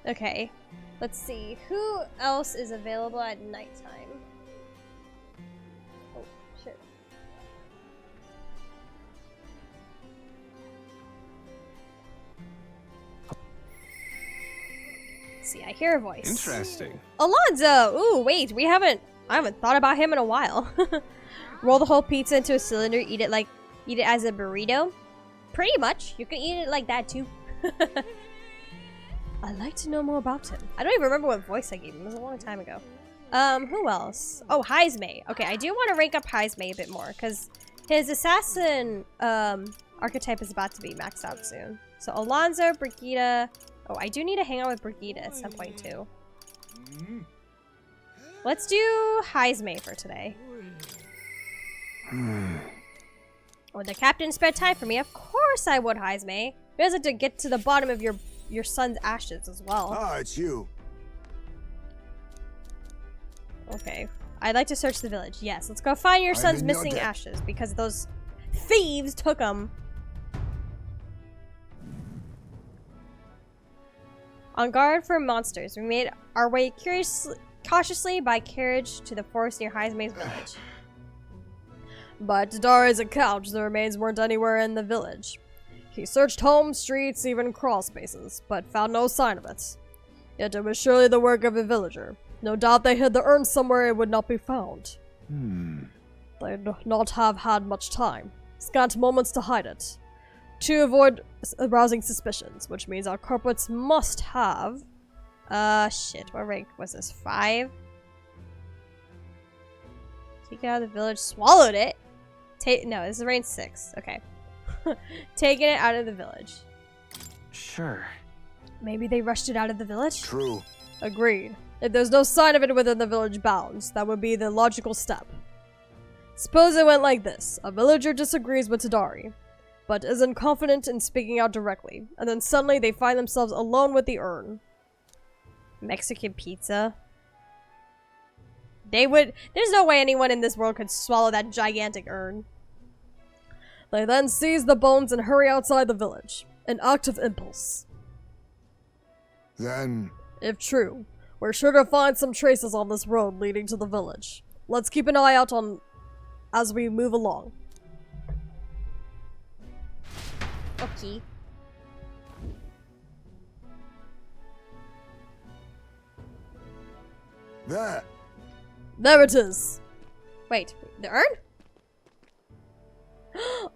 Okay. Let's see. Who else is available at nighttime? Oh, shit. See, I hear a voice. Interesting. Alonzo! Ooh, wait, I haven't thought about him in a while. Roll the whole pizza into a cylinder, eat it as a burrito. Pretty much. You can eat it like that too. I'd like to know more about him. I don't even remember what voice I gave him. It was a long time ago. Who else? Oh, Heisme. Okay, I do want to rank up Heisme a bit more, because his assassin archetype is about to be maxed out soon. So Alonzo, Brigitte. Oh, I do need to hang out with Brigitte at some point too. Let's do Heisme for today. Would the captain spare time for me? Of course I would, Heisme. We also have to get to the bottom of your son's ashes as well. Ah, it's you. Okay. I'd like to search the village. Yes, let's go find your son's missing ashes because those thieves took them. On guard for monsters, we made our way cautiously by carriage to the forest near Heisme's village. By Tadari's account, the remains weren't anywhere in the village. He searched homes, streets, even crawl spaces, but found no sign of it. Yet it was surely the work of a villager. No doubt they hid the urn somewhere it would not be found. They'd not have had much time. Scant moments to hide it. To avoid arousing suspicions, which means our culprits must have... shit, what rank was this? 5? Take it out of the village, swallowed it? No, this is rank 6, okay. Taking it out of the village. Sure. Maybe they rushed it out of the village? True. Agreed. If there's no sign of it within the village bounds, that would be the logical step. Suppose it went like this. A villager disagrees with Tadari, but isn't confident in speaking out directly, and then suddenly they find themselves alone with the urn. Mexican pizza? There's no way anyone in this world could swallow that gigantic urn. They then seize the bones and hurry outside the village. An act of impulse. Then... If true, we're sure to find some traces on this road leading to the village. Let's keep an eye out as we move along. Okay. There. There it is. Wait, the urn?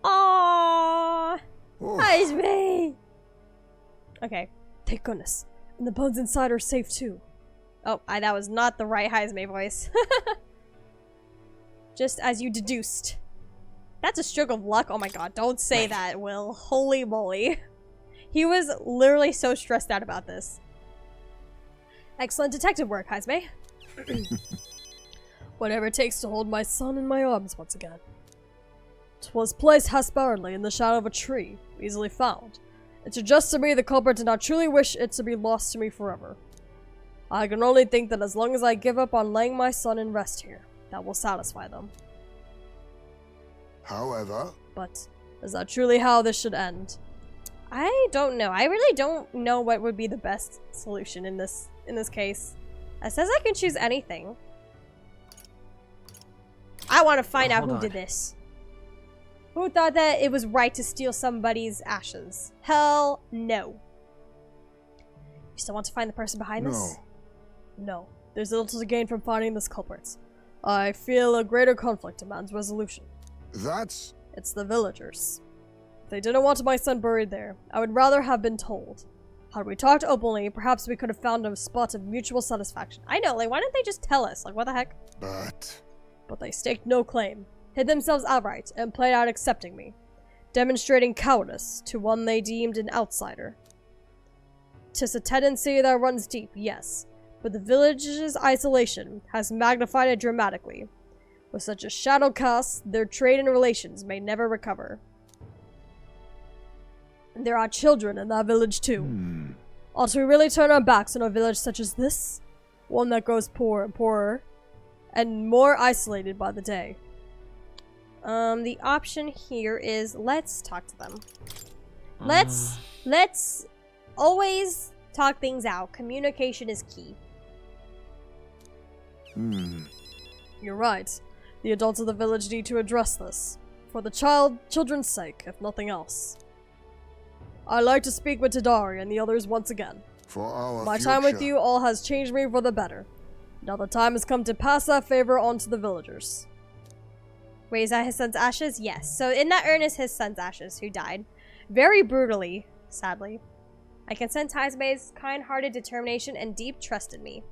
Aww. Heisme. Okay, thank goodness. And the bones inside are safe too. Oh, that was not the right Heisme voice. Just as you deduced. That's a stroke of luck. Oh my god, don't say that, Will. Holy moly. He was literally so stressed out about this. Excellent detective work, Heisme. Whatever it takes to hold my son in my arms once again. 'Twas placed haphazardly in the shadow of a tree, easily found. It suggests to me the culprit did not truly wish it to be lost to me forever. I can only think that as long as I give up on laying my son in rest here, that will satisfy them. However... But is that truly how this should end? I don't know. I really don't know what would be the best solution in this case. It says I can choose anything. I want to find out who did this. Who thought that it was right to steal somebody's ashes? Hell no. You still want to find the person behind this? No. There's little to gain from finding this culprit. I feel a greater conflict demands resolution. That's... It's the villagers. If they didn't want my son buried there, I would rather have been told. Had we talked openly, perhaps we could have found a spot of mutual satisfaction. I know, like, why didn't they just tell us? Like, what the heck? But they staked no claim, hid themselves outright, and played out accepting me, demonstrating cowardice to one they deemed an outsider. 'Tis a tendency that runs deep, yes, but the village's isolation has magnified it dramatically. With such a shadow cast, their trade and relations may never recover. And there are children in that village too. Ought we really turn our backs on a village such as this? One that grows poorer and poorer, and more isolated by the day. The option here is let's talk to them. Let's always talk things out. Communication is key. You're right. The adults of the village need to address this. For the children's sake, if nothing else. I'd like to speak with Tadari and the others once again. For our My future. time with you all has changed me for the better. Now the time has come to pass that favor on to the villagers. Wait, is that his son's ashes? Yes. So in that urn is his son's ashes, who died. Very brutally, sadly. I can sense Hazume's kind-hearted determination and deep trust in me.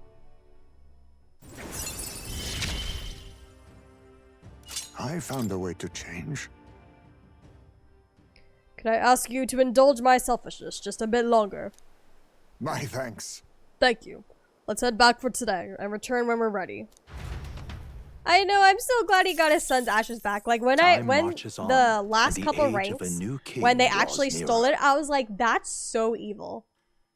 I found a way to change. Could I ask you to indulge my selfishness just a bit longer? My thanks. Thank you. Let's head back for today and return when we're ready. I know, I'm so glad he got his son's ashes back. Like when the last couple ranks, when they actually stole it, I was like, that's so evil.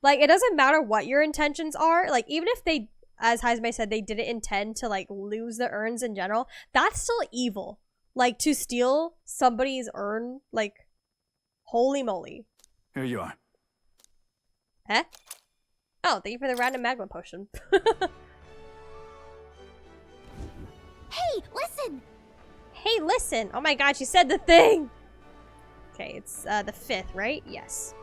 Like, it doesn't matter what your intentions are. Like, even if they, as Hazume said, they didn't intend to like lose the urns in general, that's still evil. Like, to steal somebody's urn, like, holy moly. Here you are. Huh? Oh, thank you for the random magma potion. Hey, listen! Hey, listen! Oh my god, she said the thing! Okay, it's the 5th, right? Yes.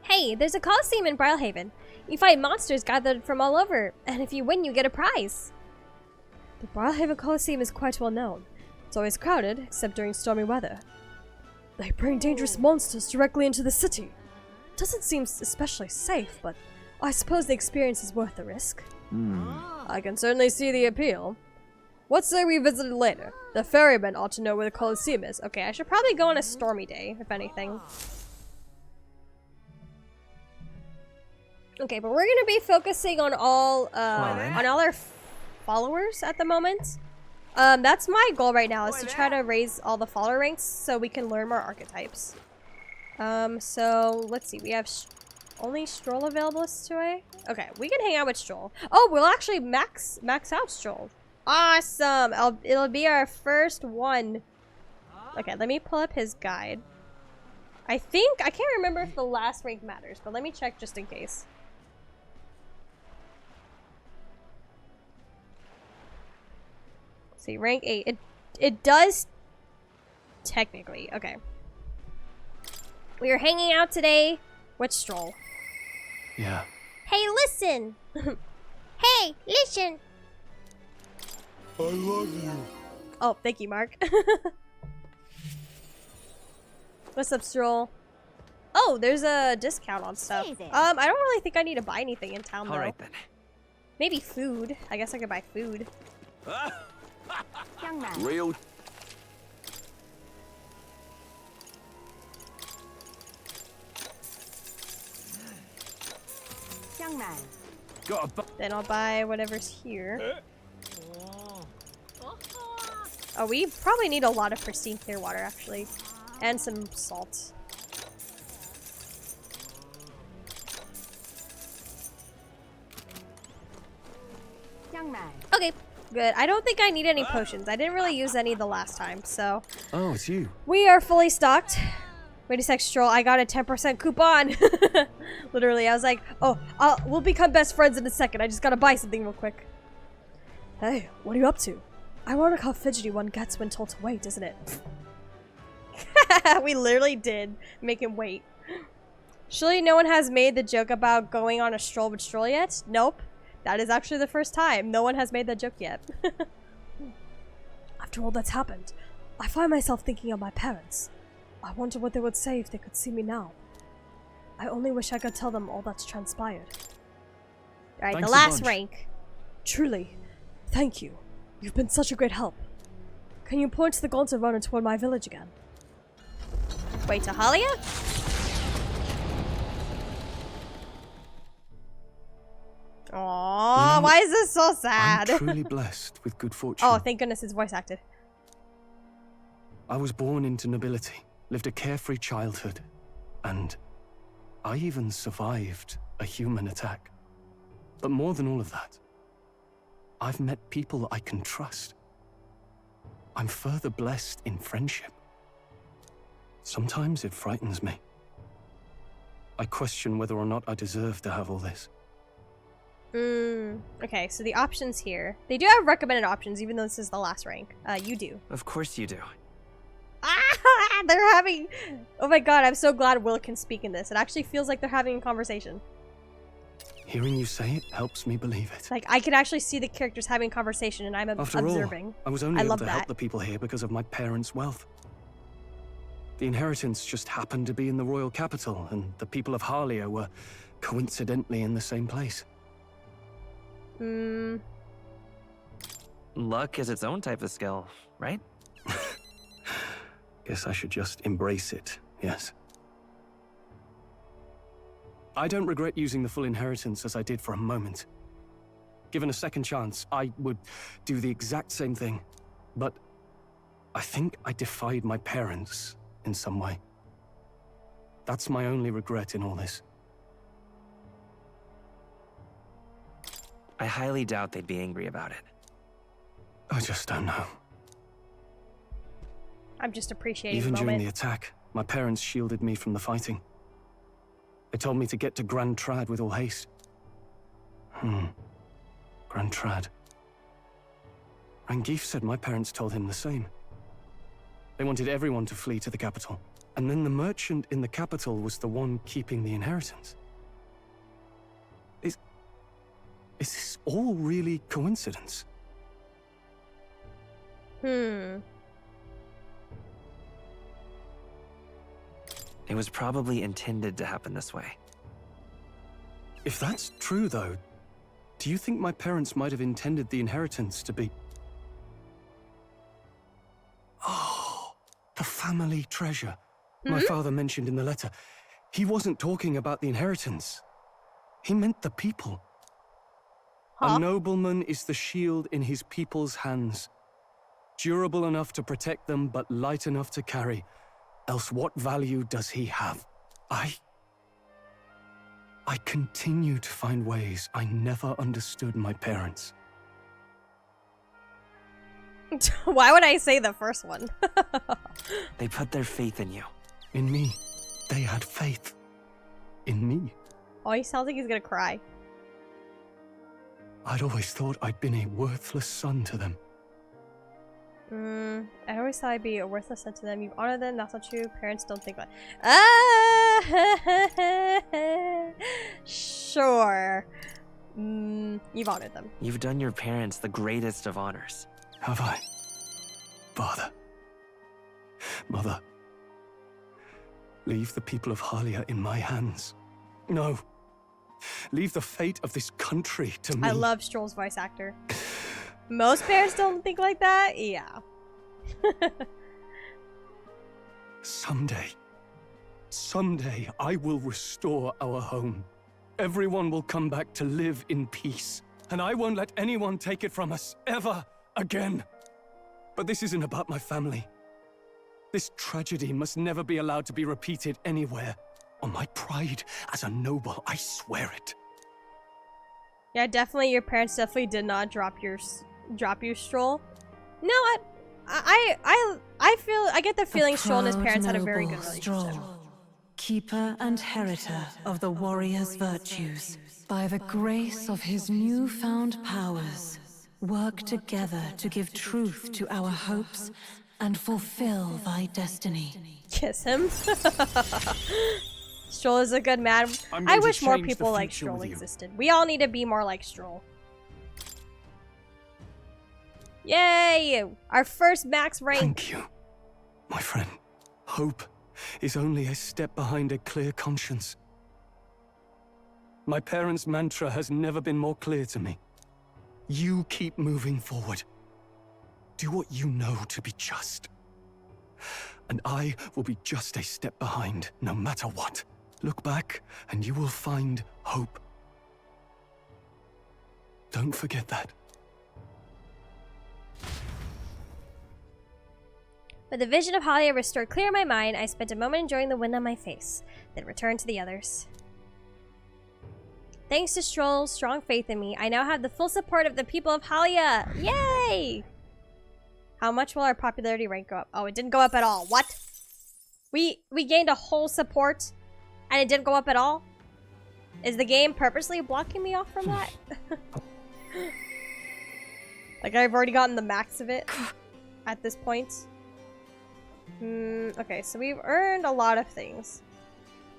Hey, there's a coliseum in Brilhaven. You fight monsters gathered from all over, and if you win, you get a prize. The Brilhaven Coliseum is quite well known. It's always crowded, except during stormy weather. They bring dangerous monsters directly into the city. Doesn't seem especially safe, but I suppose the experience is worth the risk. I can certainly see the appeal. What say we visit it later? The ferryman ought to know where the Coliseum is. Okay, I should probably go on a stormy day, if anything. Okay, but we're gonna be focusing on all our followers at the moment. That's my goal right now, is to try to raise all the follower ranks so we can learn more archetypes. So let's see, we have only Strohl available today. Okay, we can hang out with Strohl. Oh, we'll actually max out Strohl. Awesome! It'll be our first one. Okay, let me pull up his guide. I can't remember if the last rank matters, but let me check just in case. Let's see, rank 8. It does technically. Okay. We are hanging out today with Strohl. Yeah. Hey, listen! Hey, listen! I love you. Oh, thank you, Mark. What's up, Strohl? Oh, there's a discount on stuff. I don't really think I need to buy anything in town, though. All right, then. Maybe food. I guess I could buy food. Young man. Real. Young man. Got a Then I'll buy whatever's here. Oh, we probably need a lot of pristine clear water, actually. And some salt. Young man. Okay, good. I don't think I need any potions. I didn't really use any the last time, so... Oh, it's you. We are fully stocked. Wait a sec, Strohl. I got a 10% coupon. Literally, I was like, oh, we'll become best friends in a second. I just gotta buy something real quick. Hey, what are you up to? Ironic how fidgety one gets when told to wait, isn't it? We literally did make him wait. Surely no one has made the joke about going on a stroll with Strohl yet? Nope. That is actually the first time. No one has made that joke yet. After all that's happened, I find myself thinking of my parents. I wonder what they would say if they could see me now. I only wish I could tell them all that's transpired. Alright, the Thanks a last bunch. rank. Truly, thank you. You've been such a great help. Can you point to the gauntlet runner toward my village again? Wait, to Halia? Aww, why is this so sad? I'm truly blessed with good fortune. Oh, thank goodness it's voice acted. I was born into nobility, lived a carefree childhood, and I even survived a human attack. But more than all of that, I've met people I can trust. I'm further blessed in friendship. Sometimes it frightens me. I question whether or not I deserve to have all this. Okay, so the options here. They do have recommended options, even though this is the last rank. You do. Of course you do. Ah, they're having... Oh my god, I'm so glad Will can speak in this. It actually feels like they're having a conversation. Hearing you say it helps me believe it. Like, I can actually see the characters having a conversation, and I'm After observing. all, I was only able love to that. help the people here because of my parents' wealth. The inheritance just happened to be in the royal capital, and the people of Harlia were coincidentally in the same place. Luck is its own type of skill, right? Guess I should just embrace it, yes. I don't regret using the full inheritance as I did for a moment. Given a second chance, I would do the exact same thing. But I think I defied my parents in some way. That's my only regret in all this. I highly doubt they'd be angry about it. I just don't know. I'm just appreciating Even the during moment. the attack, my parents shielded me from the fighting. They told me to get to Grand Trad with all haste. Grand Trad. Rangeef said my parents told him the same. They wanted everyone to flee to the capital. And then the merchant in the capital was the one keeping the inheritance. Is this all really coincidence? It was probably intended to happen this way. If that's true, though, do you think my parents might have intended the inheritance to be... Oh, the family treasure my father mentioned in the letter. He wasn't talking about the inheritance. He meant the people. Huh? A nobleman is the shield in his people's hands. Durable enough to protect them, but light enough to carry. Else what value does he have? I continue to find ways I never understood my parents. Why would I say the first one? They put their faith in you. In me. They had faith. In me. Oh, he sounds like he's gonna cry. I'd always thought I'd been a worthless son to them. I always thought I'd be a worthless son to them. You've honored them, that's not true. Parents don't think like... Sure. You've honored them. You've done your parents the greatest of honors. Have I? Father. Mother. Leave the people of Harlia in my hands. No. Leave the fate of this country to me. I love Strohl's voice actor. Most parents don't think like that? Yeah. Someday I will restore our home. Everyone will come back to live in peace. And I won't let anyone take it from us, ever again. But this isn't about my family. This tragedy must never be allowed to be repeated anywhere. On my pride as a noble, I swear it. Yeah, definitely. Your parents definitely did not drop you, Strohl. No, I feel I get the feeling Strohl and his parents had a very good relationship. Strohl, keeper and heritor of the warrior's virtues, by the grace of his newfound powers, work together to give truth to our hopes and fulfill thy destiny. Kiss him. Strohl is a good man. I'm I going to wish more change the people like future Strohl with you. existed. We all need to be more like Strohl. Yay! Our first max rank. Thank you, my friend. Hope is only a step behind a clear conscience. My parents' mantra has never been more clear to me. You keep moving forward. Do what you know to be just. And I will be just a step behind, no matter what. Look back, and you will find hope. Don't forget that. With the vision of Halia restored clear in my mind, I spent a moment enjoying the wind on my face, then returned to the others. Thanks to Strohl's strong faith in me, I now have the full support of the people of Halia! Yay! How much will our popularity rank go up? Oh, it didn't go up at all. What? We gained a whole support and it didn't go up at all? Is the game purposely blocking me off from that? Like I've already gotten the max of it at this point. Okay, so we've earned a lot of things.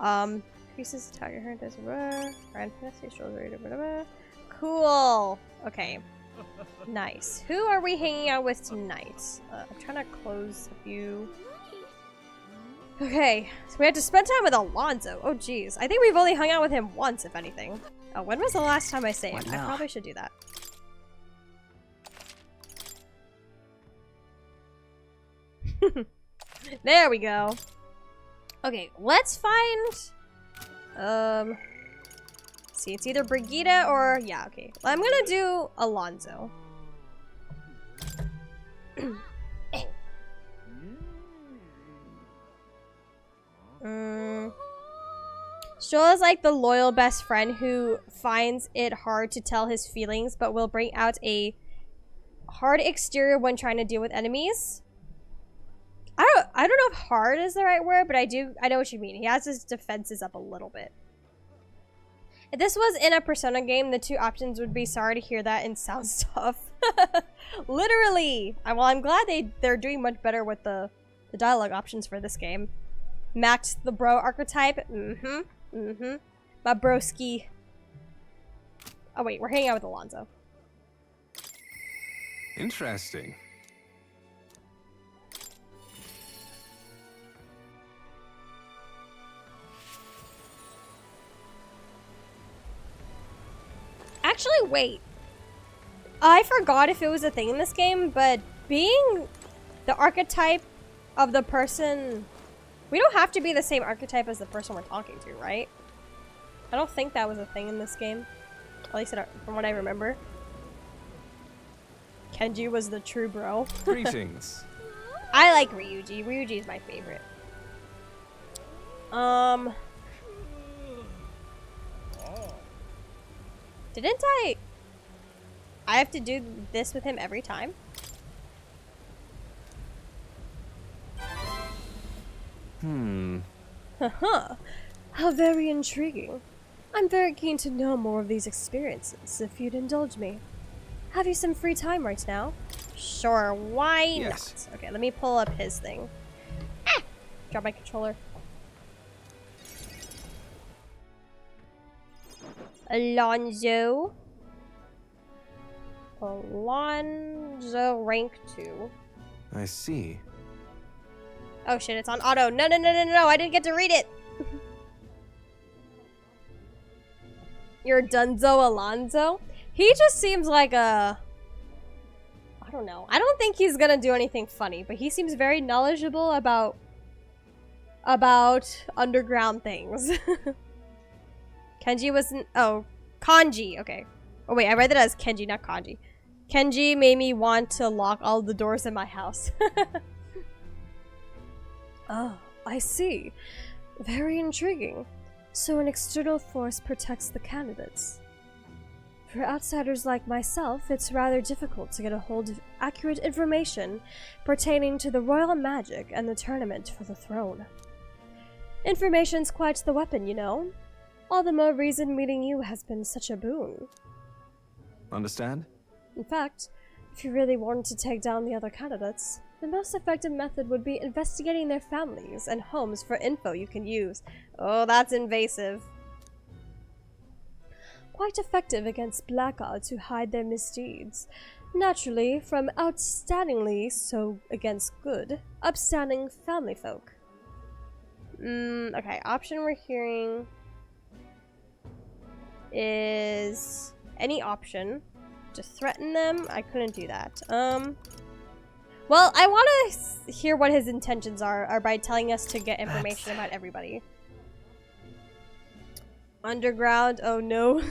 Increases target hurt as grand whatever. Cool. Okay. Nice. Who are we hanging out with tonight? I'm trying to close a few. Okay, so we had to spend time with Alonzo. Oh geez, I think we've only hung out with him once, if anything. Oh, when was the last time I saved? I probably should do that. There we go. Okay, let's find... see, it's either Brigitte or... Yeah, okay. I'm gonna do Alonzo. Strohl is like the loyal best friend who finds it hard to tell his feelings, but will bring out a hard exterior when trying to deal with enemies. I don't know if hard is the right word, but I know what you mean. He has his defenses up a little bit. If this was in a Persona game, the two options would be sorry to hear that and sounds tough. Literally! Well, I'm glad they're doing much better with the dialogue options for this game. Max the bro archetype. My broski. Oh wait, we're hanging out with Alonzo. Interesting. Actually, wait. I forgot if it was a thing in this game, but being the archetype of the person... We don't have to be the same archetype as the person we're talking to, right? I don't think that was a thing in this game. At least from what I remember. Kenji was the true bro. Greetings. I like Ryuji. Ryuji is my favorite. Didn't I have to do this with him every time? Haha. How very intriguing. I'm very keen to know more of these experiences, if you'd indulge me. Have you some free time right now? Sure, why not? Okay, let me pull up his thing. Ah! Drop my controller. Alonzo rank 2. I see. Oh shit, it's on auto. No, I didn't get to read it. You're Dunzo Alonzo? He just seems like a... I don't know. I don't think he's gonna do anything funny, but he seems very knowledgeable about underground things. Kenji wasn't... Oh, Kanji. Okay. Oh wait, I read that as Kenji, not Kanji. Kenji made me want to lock all the doors in my house. Oh, I see. Very intriguing. So an external force protects the candidates. For outsiders like myself, it's rather difficult to get a hold of accurate information pertaining to the royal magic and the tournament for the throne. Information's quite the weapon, you know. All the more reason meeting you has been such a boon. Understand? In fact, if you really wanted to take down the other candidates, the most effective method would be investigating their families and homes for info you can use. Oh, that's invasive. Quite effective against blackguards who hide their misdeeds. Naturally, from outstandingly so against good, upstanding family folk. Okay, option we're hearing is any option to threaten them. I couldn't do that. Well, I want to hear what his intentions are by telling us to get information about everybody. Underground, oh no.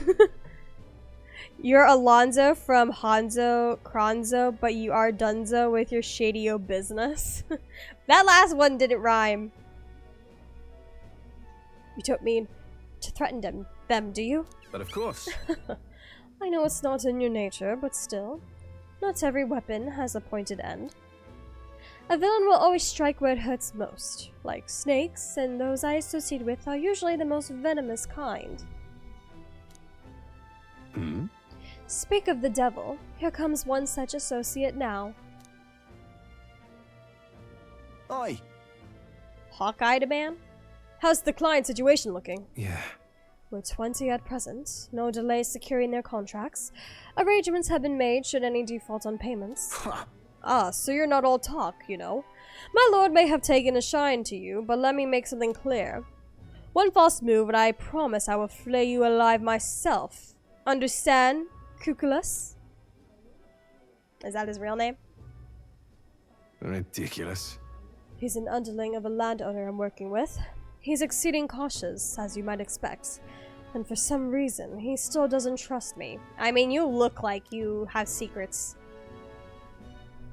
You're Alonzo from Hanzo Kronzo, but you are Dunzo with your shady-o business. That last one didn't rhyme. You don't mean to threaten them, do you? But of course. I know it's not in your nature, but still. Not every weapon has a pointed end. A villain will always strike where it hurts most. Like snakes, and those I associate with are usually the most venomous kind. Hmm? Speak of the devil, here comes one such associate now. Oi! Hawkeye man? How's the client situation looking? Yeah. We're 20 at present. No delays securing their contracts. Arrangements have been made should any default on payments. Ah, so you're not all talk, you know. My lord may have taken a shine to you, but let me make something clear. One false move and I promise I will flay you alive myself. Understand, Cuculus? Is that his real name? Ridiculous. He's an underling of a landowner I'm working with. He's exceeding cautious, as you might expect. And for some reason, he still doesn't trust me. I mean, you look like you have secrets.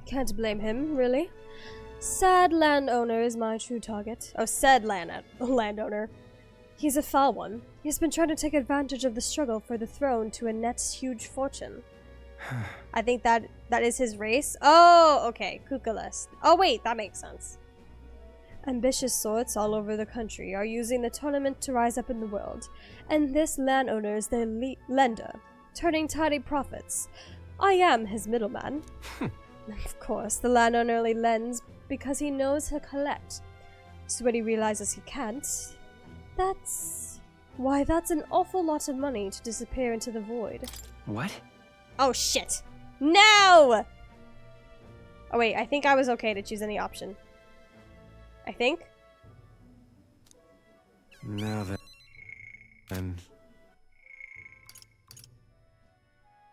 Can't blame him, really. Sad landowner is my true target. Oh, said landowner. He's a foul one. He's been trying to take advantage of the struggle for the throne to a net huge fortune. I think that is his race. Oh, okay. Cuculus. Oh, wait, that makes sense. Ambitious sorts all over the country are using the tournament to rise up in the world, and this landowner is their lender, turning tidy profits. I am his middleman. Of course, the landowner only lends because he knows he'll collect. So when he realizes he can't, that's an awful lot of money to disappear into the void. What? Oh shit! No! Oh wait, I think I was okay to choose any option. I think? Now then.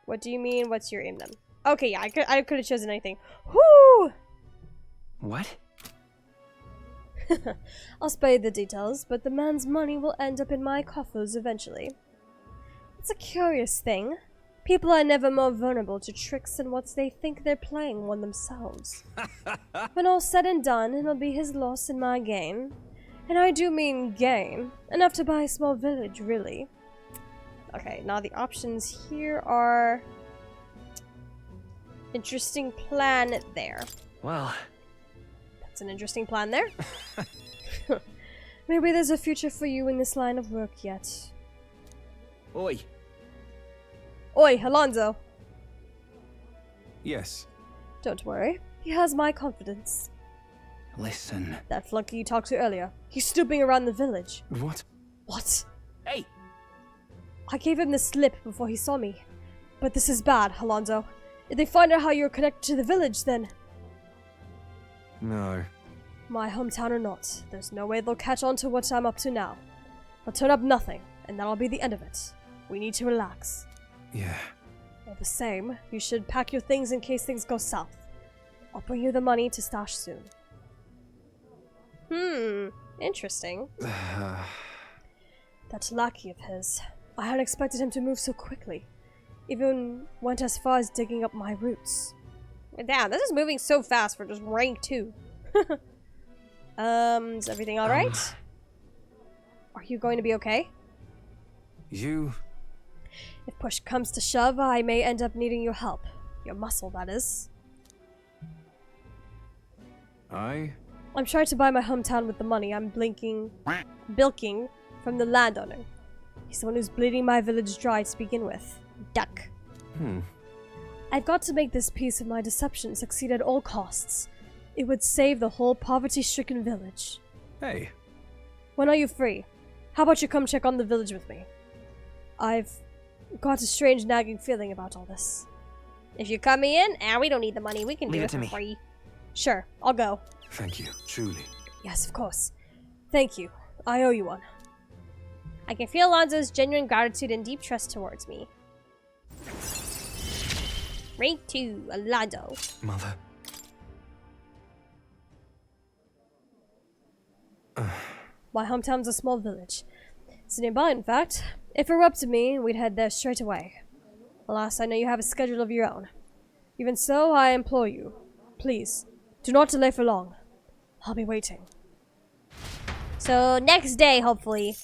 What do you mean, what's your aim then? Okay, yeah, I could have chosen anything. Whoo! What? I'll spare you the details, but the man's money will end up in my coffers eventually. It's a curious thing. People are never more vulnerable to tricks than what they think they're playing one themselves. When all's said and done, it'll be his loss and my gain. And I do mean gain. Enough to buy a small village, really. Okay, now the options here are... Interesting plan there. Well... That's an interesting plan there. Maybe there's a future for you in this line of work yet. Oi! Oi, Alonso! Yes. Don't worry. He has my confidence. Listen. That flunky you talked to earlier. He's snooping around the village. What? What? Hey! I gave him the slip before he saw me. But this is bad, Alonso. If they find out how you're connected to the village, then... No. My hometown or not, there's no way they'll catch on to what I'm up to now. I'll turn up nothing, and that'll be the end of it. We need to relax. Yeah. All the same, you should pack your things in case things go south. I'll bring you the money to stash soon. Interesting. That lackey of his. I hadn't expected him to move so quickly. Even went as far as digging up my roots. Damn, this is moving so fast for just rank 2. Is everything alright? Are you going to be okay? You... If push comes to shove, I may end up needing your help. Your muscle, that is. I'm trying to buy my hometown with the money I'm bilking from the landowner. He's the one who's bleeding my village dry to begin with. Duck. I've got to make this piece of my deception succeed at all costs. It would save the whole poverty-stricken village. Hey. When are you free? How about you come check on the village with me? I've got a strange nagging feeling about all this. If you cut me in, we don't need the money. We can do it for free. Sure, I'll go. Thank you, truly. Yes, of course. Thank you. I owe you one. I can feel Alonso's genuine gratitude and deep trust towards me. Rank 2, Alonso. Mother. My hometown's a small village. It's nearby, in fact. If it were up to me, we'd head there straight away. Alas, I know you have a schedule of your own. Even so, I implore you, please, do not delay for long. I'll be waiting. So, next day, hopefully.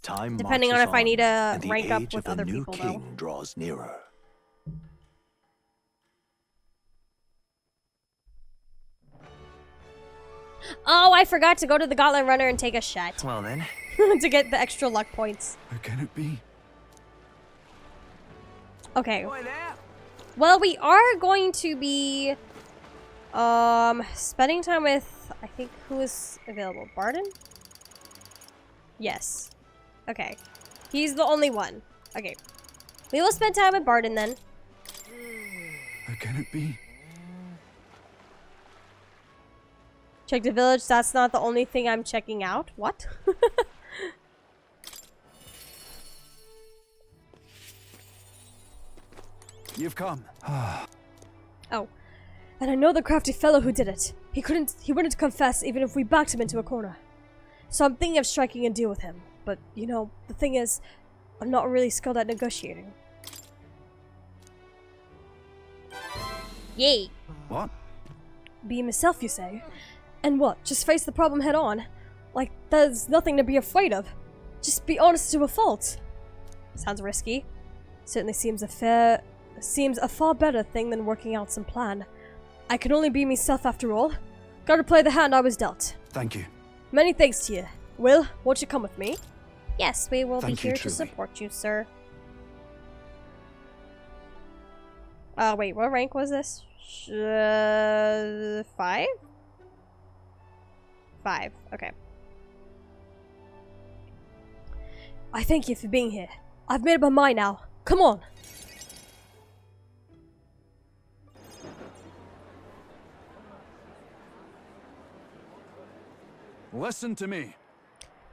Time depending on if I need to and the rank up age with of the other new people, king though. draws nearer. Oh, I forgot to go to the Gauntlet Runner and take a shot Well then. to get the extra luck points. How can it be? Okay. Well, we are going to be spending time with, I think, who is available? Barden? Yes. Okay. He's the only one. Okay. We will spend time with Barden then. How can it be? Check the village. That's not the only thing I'm checking out. What? You've come. Oh. And I know the crafty fellow who did it. He wouldn't confess even if we backed him into a corner. So I'm thinking of striking a deal with him. But, you know, the thing is, I'm not really skilled at negotiating. Yay. What? Be myself, you say? And what? Just face the problem head on? Like, there's nothing to be afraid of. Just be honest to a fault. Sounds risky. Certainly seems a far better thing than working out some plan. I can only be myself after all. Gotta play the hand I was dealt. Thank you. Many thanks to you. Will, won't you come with me? Yes, we will Thank be you here to truly. support you, sir. Wait, what rank was this? 5? 5, okay. I thank you for being here. I've made up my mind now. Come on. Listen to me.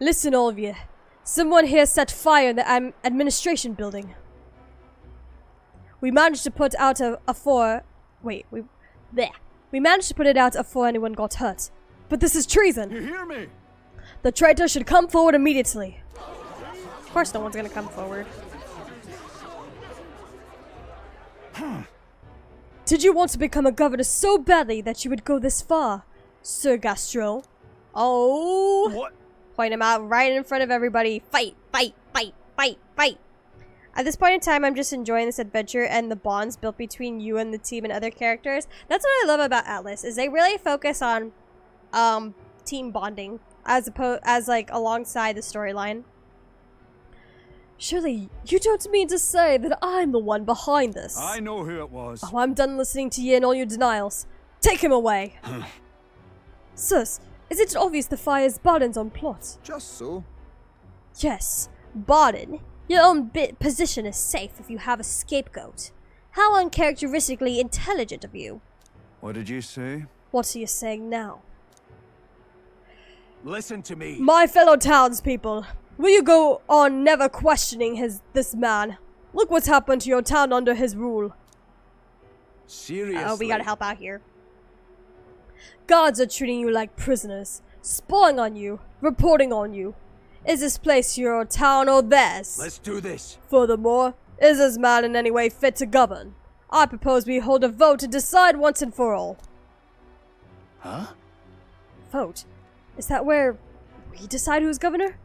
Listen, all of you. Someone here set fire in the administration building. We managed to put out we managed to put it out before anyone got hurt. But this is treason. You hear me? The traitor should come forward immediately. Of course no one's gonna come forward. Did you want to become a governor so badly that you would go this far, Sir Strohl? Oh! What? Point him out right in front of everybody. Fight, fight, fight, fight, fight. At this point in time, I'm just enjoying this adventure and the bonds built between you and the team and other characters. That's what I love about Atlas, is they really focus on team bonding as like alongside the storyline. Surely you don't mean to say that I'm the one behind this. I know who it was. Oh, I'm done listening to you and all your denials. Take him away. Sirs, is it obvious the fire is Barden's own plot? Just so. Yes, Barden. Your own position is safe if you have a scapegoat. How uncharacteristically intelligent of you. What did you say? What are you saying now? Listen to me. My fellow townspeople, will you go on never questioning this man? Look what's happened to your town under his rule. Seriously? Oh, we gotta help out here. Guards are treating you like prisoners, spying on you, reporting on you. Is this place your town or theirs? Let's do this. Furthermore, is this man in any way fit to govern? I propose we hold a vote to decide once and for all. Huh? Vote? Is that where we decide who's governor?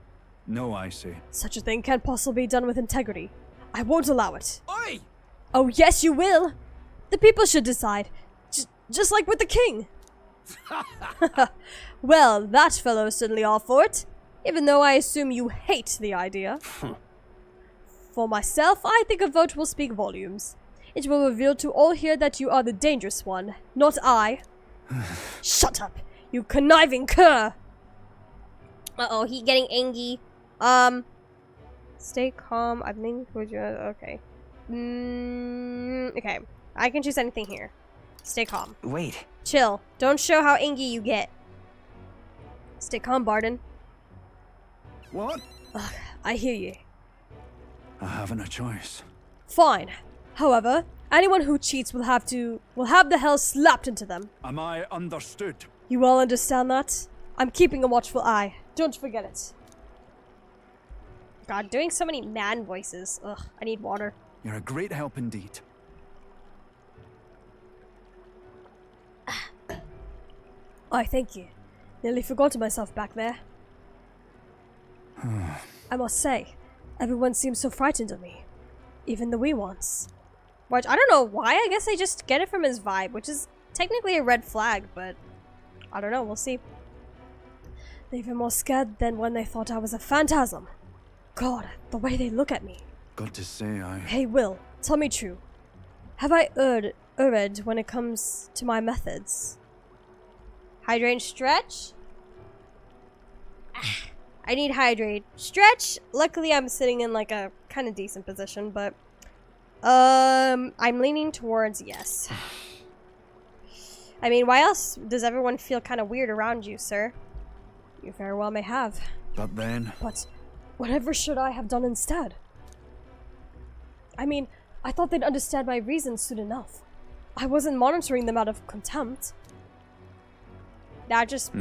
No, I see. Such a thing can't possibly be done with integrity. I won't allow it. Oi! Oh, yes, you will. The people should decide. Just like with the king. Well, that fellow is certainly all for it. Even though I assume you hate the idea. For myself, I think a vote will speak volumes. It will reveal to all here that you are the dangerous one, not I. Shut up, you conniving cur! Uh-oh, he getting angry. Stay calm, I think, okay. Okay, I can choose anything here. Stay calm. Wait. Chill, don't show how angry you get. Stay calm, Barden. What? Ugh, I hear you. I haven't a choice. Fine. However, anyone who cheats will have the hell slapped into them. Am I understood? You all understand that? I'm keeping a watchful eye. Don't forget it. God, doing so many man voices. Ugh, I need water. You're a great help indeed. I thank you. Nearly forgot myself back there. I must say, everyone seems so frightened of me. Even the wee ones. Which, I don't know why, I guess I just get it from his vibe, which is technically a red flag, but I don't know, we'll see. They're even more scared than when they thought I was a phantasm. God, the way they look at me. Got to say, Hey, Will, tell me true. Have I erred when it comes to my methods? Hydrate and stretch? I need hydrate. Stretch? Luckily, I'm sitting in like a kind of decent position, but I'm leaning towards yes. I mean, why else does everyone feel kind of weird around you, sir? You very well may have. But then... But whatever should I have done instead? I mean, I thought they'd understand my reasons soon enough. I wasn't monitoring them out of contempt. That just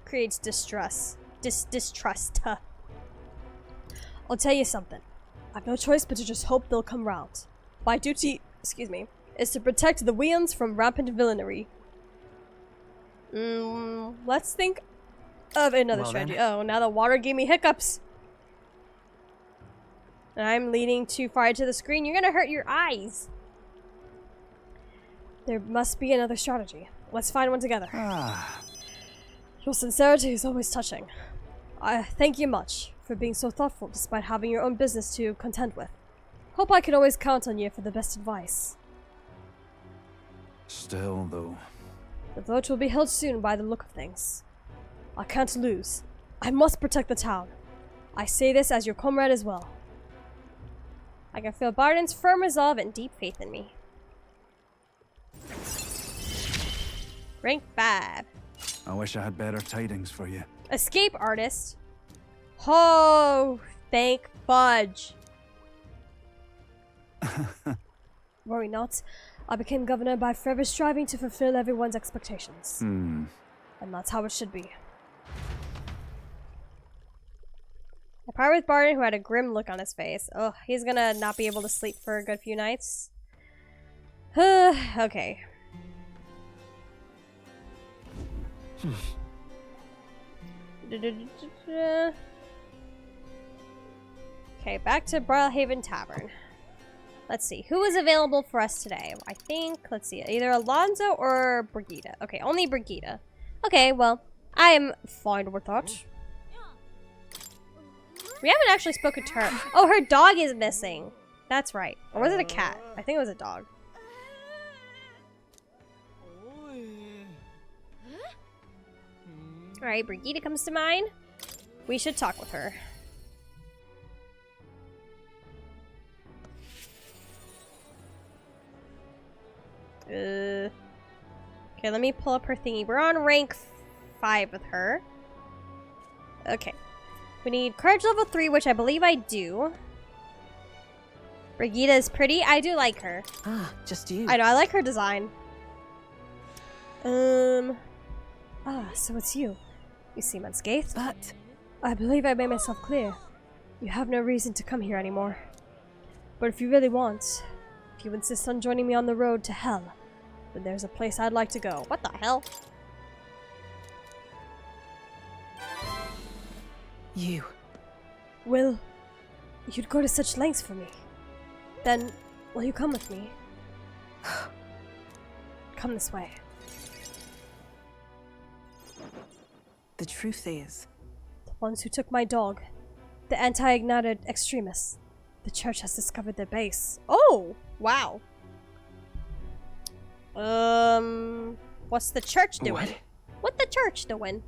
creates distrust. Distrust. I'll tell you something. I've no choice but to just hope they'll come round. My duty, is to protect the Weans from rampant villainy. Let's think of another strategy. Then. Oh, now the water gave me hiccups. And I'm leaning too far to the screen. You're gonna hurt your eyes. There must be another strategy. Let's find one together. Your sincerity is always touching. I thank you much for being so thoughtful despite having your own business to contend with. Hope I can always count on you for the best advice. Still, though... The vote will be held soon by the look of things. I can't lose. I must protect the town. I say this as your comrade as well. I can feel Barden's firm resolve and deep faith in me. Rank 5. I wish I had better tidings for you. Escape artist. Oh, thank fudge. Worry not. I became governor by forever striving to fulfill everyone's expectations. And that's how it should be. I parted with Barden, who had a grim look on his face. Oh, he's gonna not be able to sleep for a good few nights. Okay. Okay, back to Brawlhaven Tavern. Let's see, who is available for us today? I think, let's see, either Alonzo or Brigitte. Okay, only Brigitte. Okay, well, I am fine with that. We haven't actually spoken to her. Oh, her dog is missing. That's right. Or was it a cat? I think it was a dog. Alright, Brigitte comes to mind. We should talk with her. Okay, let me pull up her thingy. We're on rank 5 with her. Okay. We need courage level 3, which I believe I do. Brigitte is pretty. I do like her. Ah, just you. I know, I like her design. So it's you. You seem unscathed. But I believe I made myself clear. You have no reason to come here anymore. But if you really want, if you insist on joining me on the road to hell, then there's a place I'd like to go. What the hell? you. Will, you'd go to such lengths for me. Then, will you come with me? Come this way. The truth is, The ones who took my dog. The anti-ignited extremists. The church has discovered their base. Oh! Wow. What's the church doing? What? What the church doing?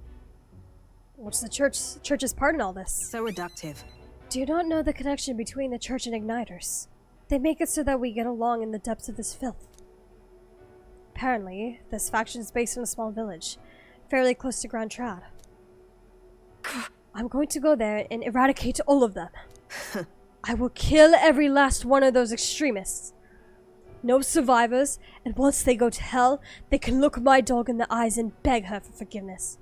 What's the church's part in all this? so reductive. Do you not know the connection between the church and igniters? They make it so that we get along in the depths of this filth. Apparently, this faction is based in a small village, fairly close to Grand Trad. I'm going to go there and eradicate all of them. I will kill every last one of those extremists. No survivors, and once they go to hell, they can look my dog in the eyes and beg her for forgiveness.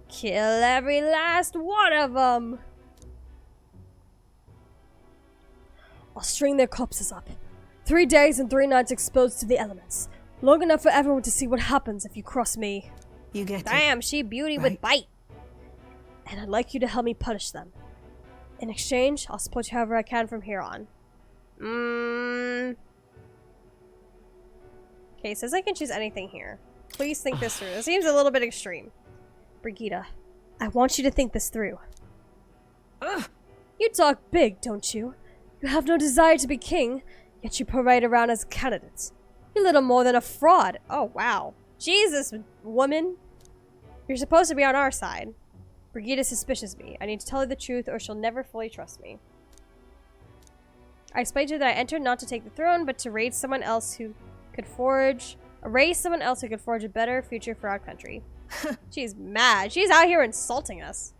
Kill every last one of them! I'll string their corpses up. 3 days and 3 nights exposed to the elements. Long enough for everyone to see what happens if you cross me. You get it. Damn, she beauty with bite. And I'd like you to help me punish them. In exchange, I'll support you however I can from here on. Okay, it says I can choose anything here. Please think this through. This seems a little bit extreme. Brigitte, I want you to think this through. You talk big, don't you? You have no desire to be king, yet you parade around as a candidate. You're little more than a fraud. Oh, wow. Jesus, woman. You're supposed to be on our side. Brigitte suspicious me. I need to tell her the truth or she'll never fully trust me. I explained to her that I entered not to take the throne, but to raise someone else who could forge a better future for our country. She's mad. She's out here insulting us.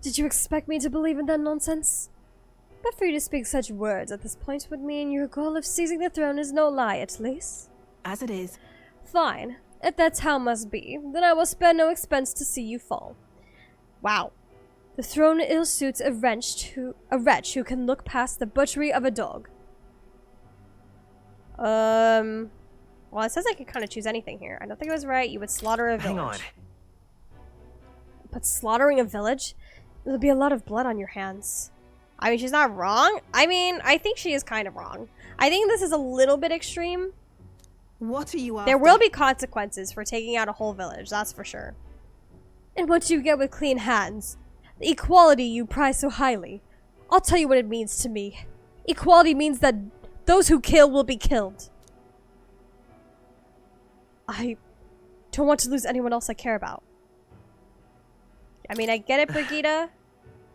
Did you expect me to believe in that nonsense? But for you to speak such words at this point would mean your goal of seizing the throne is no lie, at least. As it is. Fine. If that's how it must be, then I will spare no expense to see you fall. Wow. The throne ill suits a wretch who can look past the butchery of a dog. Well, it says I can kind of choose anything here. I don't think it was right. You would slaughter a village. Hang on. But slaughtering a village? There'll be a lot of blood on your hands. I mean, she's not wrong. I mean, I think she is kind of wrong. I think this is a little bit extreme. What are you after? There will be consequences for taking out a whole village, that's for sure. And what do you get with clean hands? The equality you prize so highly. I'll tell you what it means to me. Equality means that those who kill will be killed. I don't want to lose anyone else I care about. I mean, I get it, Brigitte,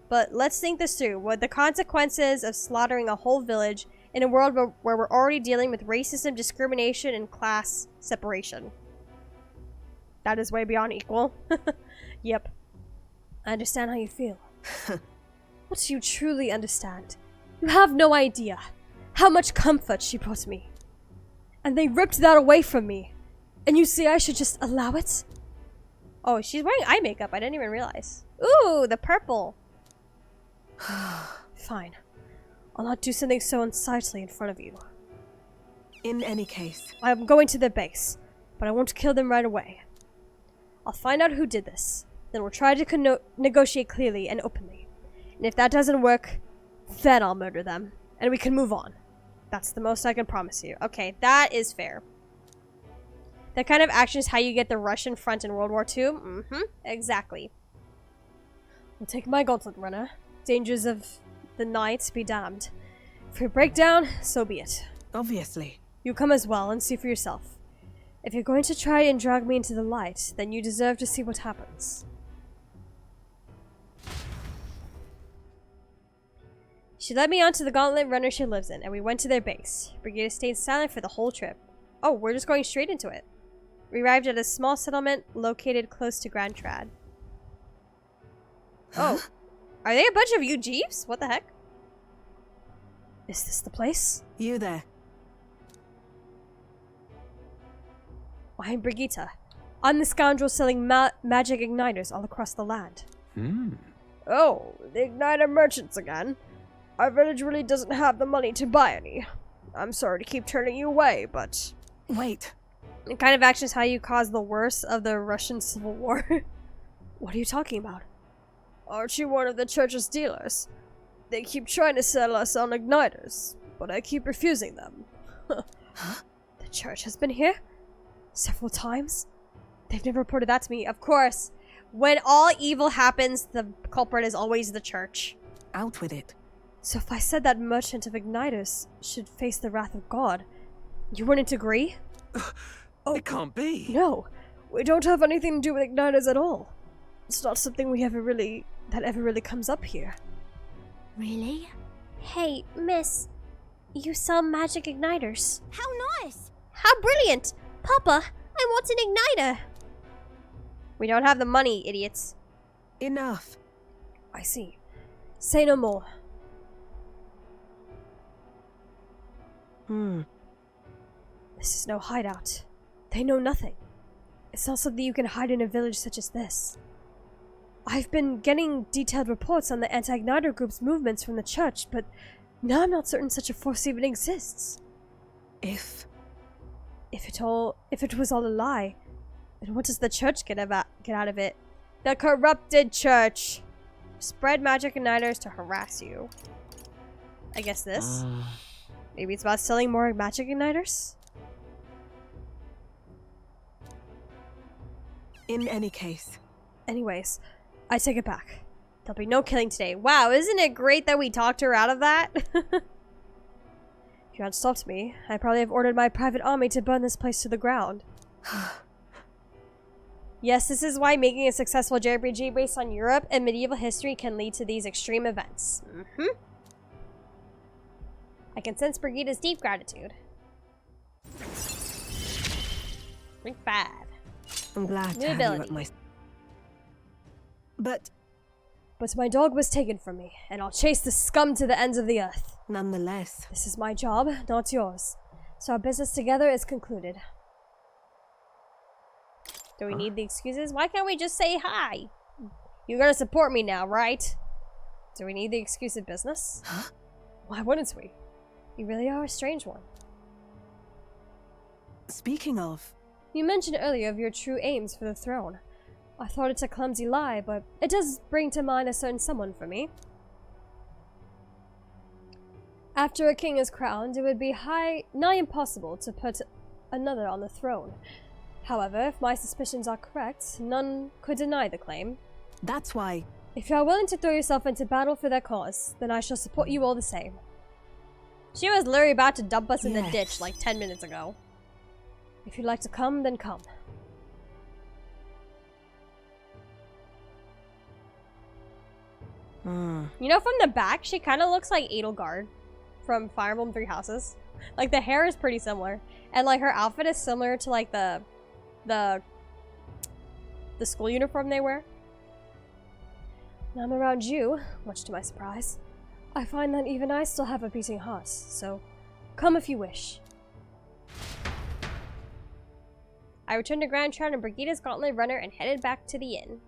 but let's think this through. What the consequences of slaughtering a whole village in a world where we're already dealing with racism, discrimination, and class separation. That is way beyond equal. Yep. I understand how you feel. What do you truly understand? You have no idea how much comfort she brought me. And they ripped that away from me. And you say I should just allow it? Oh, she's wearing eye makeup. I didn't even realize. Ooh, the purple. Fine. I'll not do something so unsightly in front of you. In any case. I'm going to their base, but I won't kill them right away. I'll find out who did this. Then we'll try to negotiate clearly and openly. And if that doesn't work, then I'll murder them. And we can move on. That's the most I can promise you. Okay, that is fair. That kind of action is how you get the Russian front in World War II. Mm-hmm, exactly. We'll take my gauntlet, runner. Dangers of the night be damned. If we break down, so be it. Obviously. You come as well and see for yourself. If you're going to try and drag me into the light, then you deserve to see what happens. She led me onto the gauntlet runner she lives in, and we went to their base. Brigitte stayed silent for the whole trip. Oh, we're just going straight into it. We arrived at a small settlement located close to Grand Trad. Oh. Are they a bunch of you jeeps? What the heck? Is this the place? You there. I'm Brigitte. I'm the scoundrel selling magic igniters all across the land. Oh, the igniter merchants again. Our village really doesn't have the money to buy any. I'm sorry to keep turning you away, but... Wait. The kind of action is how you cause the worst of the Russian Civil War. What are you talking about? Aren't you one of the church's dealers? They keep trying to sell us on igniters, but I keep refusing them. Huh? The church has been here? Several times? They've never reported that to me. Of course. When all evil happens, the culprit is always the church. Out with it. So if I said that merchant of igniters should face the wrath of God, you wouldn't agree? It can't be. No, we don't have anything to do with igniters at all. It's not something that ever really comes up here. Really? Hey, miss, you sell magic igniters. How nice! How brilliant! Papa, I want an igniter! We don't have the money, idiots. Enough. I see. Say no more. This is no hideout. They know nothing. It's not something you can hide in a village such as this. I've been getting detailed reports on the anti-igniter group's movements from the church, but now I'm not certain such a force even exists. If it was all a lie, then what does the church get out of it? The corrupted church! Spread magic igniters to harass you. I guess this? Maybe it's about selling more magic igniters? In any case. Anyways, I take it back. There'll be no killing today. Wow, isn't it great that we talked her out of that? If you had stopped me, I'd probably have ordered my private army to burn this place to the ground. Yes, this is why making a successful JPRG based on Europe and medieval history can lead to these extreme events. I can sense Brigida's deep gratitude. Rank 5. I'm glad New to have you ability. at my... But But my dog was taken from me, and I'll chase the scum to the ends of the earth. nonetheless, This is my job, not yours. So our business together is concluded. Do we need the excuses? Why can't we just say hi? You're gonna support me now, right? Do we need the excuse of business? Huh? Why wouldn't we? You really are a strange one. speaking of, You mentioned earlier of your true aims for the throne. I thought it's a clumsy lie, but it does bring to mind a certain someone for me. After a king is crowned, it would be nigh impossible to put another on the throne. However, if my suspicions are correct, none could deny the claim. that's why... If you are willing to throw yourself into battle for their cause, then I shall support you all the same. She was literally about to dump us in the ditch like 10 minutes ago. If you'd like to come, then come. You know, from the back, she kind of looks like Edelgard from Fire Emblem Three Houses. Like, the hair is pretty similar. And, like, her outfit is similar to, like, the school uniform they wear. When I'm around you, much to my surprise, I find that even I still have a beating heart, so come if you wish. I returned to Grand Crown and Brigida's Gauntlet Runner and headed back to the inn.